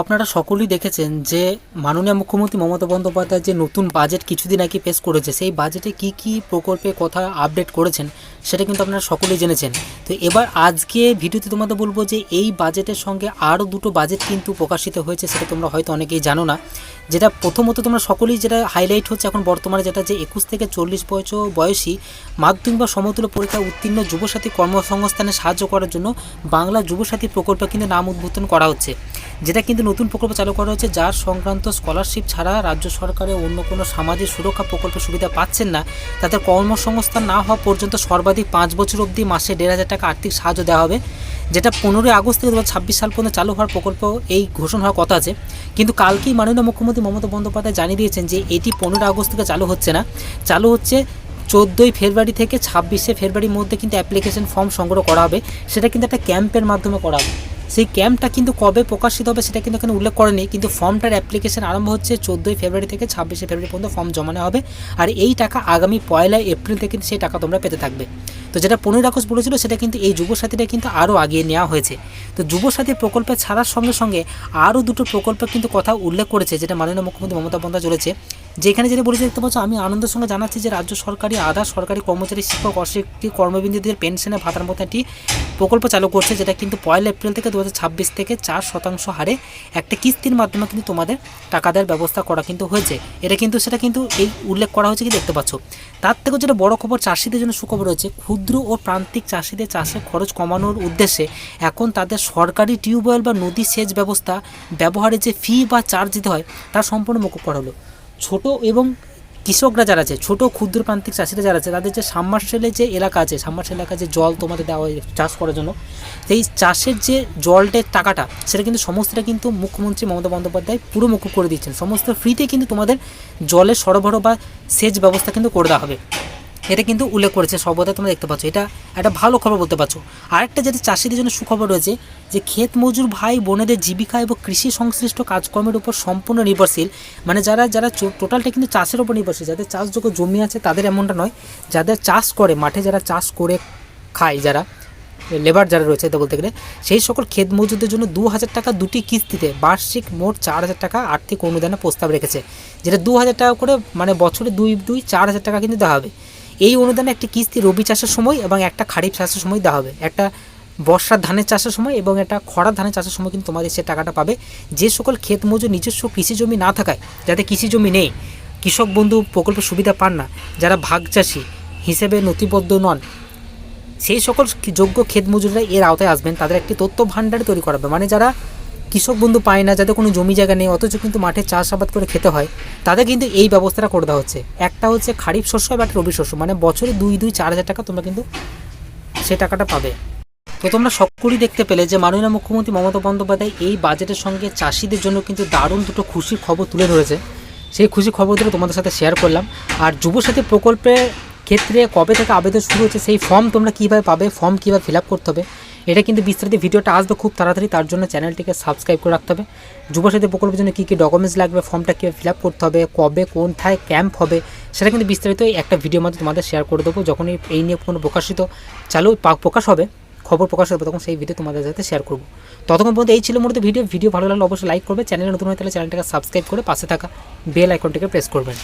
আপনারা সকলেই দেখেছেন যে মাননীয় মুখ্যমন্ত্রী মমতা বন্দ্যোপাধ্যায় যে নতুন বাজেট কিছুদিন আগে পেশ করেছে, সেই বাজেটে কি কি প্রকল্পের কথা আপডেট করেছেন সেটা কিন্তু আপনারা সকলেই জেনেছেন। তো এবার আজকে ভিডিওতে তোমাদের বলবো যে এই বাজেটের সঙ্গে আরও দুটো বাজেট কিন্তু প্রকাশিত হয়েছে, সেটা তোমরা হয়তো অনেকেই জানো না। যেটা প্রথমত তোমরা সকলেই যেটা হাইলাইট হচ্ছে এখন বর্তমানে, যেটা যে 21 থেকে 40 বছর বয়সী মাধ্যমিক বা সমতুল্য পরীক্ষা উত্তীর্ণ যুবসাথী কর্মসংস্থানে সাহায্য করার জন্য বাংলা যুবসাথী প্রকল্প কিন্তু নাম উদ্বোধন করা হচ্ছে। যেটা কিন্তু নতুন প্রকল্প চালু করা হচ্ছে, যার সংক্রান্ত স্কলারশিপ ছাড়া রাজ্য সরকারের অন্য কোনো সামাজিক সুরক্ষা প্রকল্পের সুবিধা পাচ্ছেন না, তাদের কর্মসংস্থান না হওয়া পর্যন্ত সর্বাধিক 5 বছর অবধি মাসে 1,500 টাকা আর্থিক সাহায্য দেওয়া হবে। যেটা 15 আগস্ট থেকে 2026 সাল পর্যন্ত চালু হওয়ার প্রকল্প এই ঘোষণা হওয়ার কথা আছে। কিন্তু কালকেই মাননীয় মুখ্যমন্ত্রী মমতা বন্দ্যোপাধ্যায় জানিয়ে দিয়েছেন যে এটি 15 আগস্ট থেকে চালু হচ্ছে না, চালু হচ্ছে 14 ফেব্রুয়ারি থেকে 26 ফেব্রুয়ারির মধ্যে কিন্তু অ্যাপ্লিকেশন ফর্ম সংগ্রহ করা হবে। সেটা কিন্তু একটা ক্যাম্পের মাধ্যমে করা হবে। সেই ক্যাম্পটা কিন্তু কবে প্রকাশিত হবে সেটা কিন্তু এখানে উল্লেখ করেনি, কিন্তু ফর্মটার অ্যাপ্লিকেশন আরম্ভ হচ্ছে 14 ফেব্রুয়ারি থেকে 26 ফেব্রুয়ারি পর্যন্ত ফর্ম জমানো হবে। আর এই টাকা আগামী 1 এপ্রিল থেকে সেই টাকা তোমরা পেতে থাকবে। তো যেটা 15 আগস্ট বলেছিল সেটা কিন্তু এই যুবসাথীটা কিন্তু আরও আগিয়ে নেওয়া হয়েছে। তো যুবসাথী প্রকল্পে ছাড়ার সঙ্গে সঙ্গে আরও দুটো প্রকল্পের কিন্তু কথা উল্লেখ করেছে, যেটা মাননীয় মুখ্যমন্ত্রী মমতা বন্দ্যোপাধ্যায় চলেছে। যেখানে যেটা বলেছে দেখতে পাচ্ছ, আমি আনন্দের সঙ্গে জানাচ্ছি যে রাজ্য সরকারি আধা সরকারি কর্মচারী শিক্ষক অশিক্ষিত কর্মবিন্দুদের পেনশনে ভাতার মতো একটি প্রকল্প চালু করছে, যেটা কিন্তু 1 এপ্রিল থেকে 2026 থেকে 4% হারে একটা কিস্তির মাধ্যমে কিন্তু তোমাদের টাকা দেওয়ার ব্যবস্থা করা কিন্তু হয়েছে। সেটা কিন্তু এই উল্লেখ করা হয়েছে কি দেখতে পাচ্ছ। তার থেকেও যেটা বড় খবর, চাষিদের জন্য সুখবর রয়েছে। ক্ষুদ্র ও প্রান্তিক চাষিদের চাষের খরচ কমানোর উদ্দেশ্যে এখন তাদের সরকারি টিউবওয়েল বা নদী সেচ ব্যবস্থা ব্যবহারে যে ফি বা চার্জ দিতে হয় তা সম্পূর্ণ মকুব করা হলো। ছোট এবং কৃষকরা যারা আছে, ছোট ক্ষুদ্র প্রান্তিক চাষিরা যারা আছে, তাদের যে সাবমার্সেলের যে এলাকা আছে, সাবমার্সেল এলাকায় যে জল তোমাদের দেওয়া হয় চাষ করার জন্য, সেই চাষের যে জলটের টাকাটা সেটা কিন্তু সমস্তটা কিন্তু মুখ্যমন্ত্রী মমতা বন্দ্যোপাধ্যায় পুরো মকুব করে দিচ্ছেন। সমস্ত ফ্রিতে কিন্তু তোমাদের জলের সরবরাহ বা সেচ ব্যবস্থা কিন্তু করে দেওয়া হবে। এটা কিন্তু উল্লেখ করেছে সর্বদা, তোমরা দেখতে পাচ্ছ। এটা একটা ভালো খবর বলতে পারছো। আরেকটা যেটা চাষিদের জন্য সুখবর রয়েছে, যে ক্ষেত মজুর ভাই বোনেদের জীবিকা এবং কৃষি সংশ্লিষ্ট কাজকর্মের উপর সম্পূর্ণ নির্ভরশীল, মানে যারা টোটালটা কিন্তু চাষের উপর নির্ভরশীল, যাদের চাষযোগ্য জমি আছে তাদের এমনটা নয়, যাদের চাষ করে মাঠে যারা চাষ করে খায়, যারা লেবার যারা রয়েছে এটা বলতে গেলে, সেই সকল ক্ষেত মজুরদের জন্য 2,000 টাকা দুটি কিস্তিতে বার্ষিক মোট 4,000 টাকা আর্থিক অনুদানের প্রস্তাব রেখেছে। যেটা 2,000 টাকা করে, মানে বছরে 4,000 টাকা কিন্তু দেওয়া হবে। এই অনুদানে একটি কিস্তি রবি চাষের সময় এবং একটা খারিফ চাষের সময় দেওয়া হবে, একটা বর্ষার ধানের চাষের সময় এবং একটা খরার ধানের চাষের সময় কিন্তু তোমাদের সে টাকাটা পাবে। যে সকল ক্ষেত মজুর নিজস্ব কৃষি জমি না থাকায়, যাদের কৃষি জমি নেই, কৃষক বন্ধু প্রকল্পের সুবিধা পান না, যারা ভাগ চাষি হিসেবে নথিবদ্ধ নন, সেই সকল যোগ্য ক্ষেত মজুররা এর আওতায় আসবেন। তাদের একটি তথ্য ভাণ্ডার তৈরি করা হবে, মানে যারা কৃষক বন্ধু পায় না, যাদের কোনো জমি জায়গা নেই অথচ কিন্তু মাঠে চাষাবাদ করে খেতে হয়, তাদের কিন্তু এই ব্যবস্থাটা করে দেওয়া হচ্ছে। একটা হচ্ছে খারিফ শস্য এবং একটা রবি শস্য, মানে বছরে 4,000 টাকা তোমরা কিন্তু সে টাকাটা পাবে। তো তোমরা সকলেই দেখতে পেলে যে মাননীয় মুখ্যমন্ত্রী মমতা বন্দ্যোপাধ্যায় এই বাজেটের সঙ্গে চাষিদের জন্য কিন্তু দারুণ দুটো খুশির খবর তুলে ধরেছে। সেই খুশির খবরগুলো তোমাদের সাথে শেয়ার করলাম। আর যুবসাথী প্রকল্পের ক্ষেত্রে কবে থেকে আবেদন শুরু হচ্ছে, সেই ফর্ম তোমরা কীভাবে পাবে, ফর্ম কীভাবে ফিল আপ করতে হবে, এটা কিন্তু বিস্তারিত ভিডিওটা আসবে খুব তাড়াতাড়ি। তার জন্য চ্যানেলটিকে সাবস্ক্রাইব করে রাখতে হবে। যুবসাথী প্রকল্পের জন্য কী কী ডকুমেন্টস লাগবে, ফর্মটা কীভাবে ফিল আপ করতে হবে, কবে কোথায় ক্যাম্প হবে, সেটা কিন্তু বিস্তারিত একটা ভিডিওর মধ্যে তোমাদের শেয়ার করে দেবো। যখন এই নিয়ে কোনো প্রকাশ হবে, খবর প্রকাশ হবে, তখন সেই ভিডিও তোমাদের সাথে শেয়ার করবো। ততক্ষণ পর্যন্ত এই ছিল মূলত ভিডিও ভালো লাগলে অবশ্যই লাইক করবে, চ্যানেলে নতুন হয়ে তাহলে চ্যানেলটাকে সাবস্ক্রাইব করে পাশে থাকা বেল আইকনটিকে প্রেস করবেন।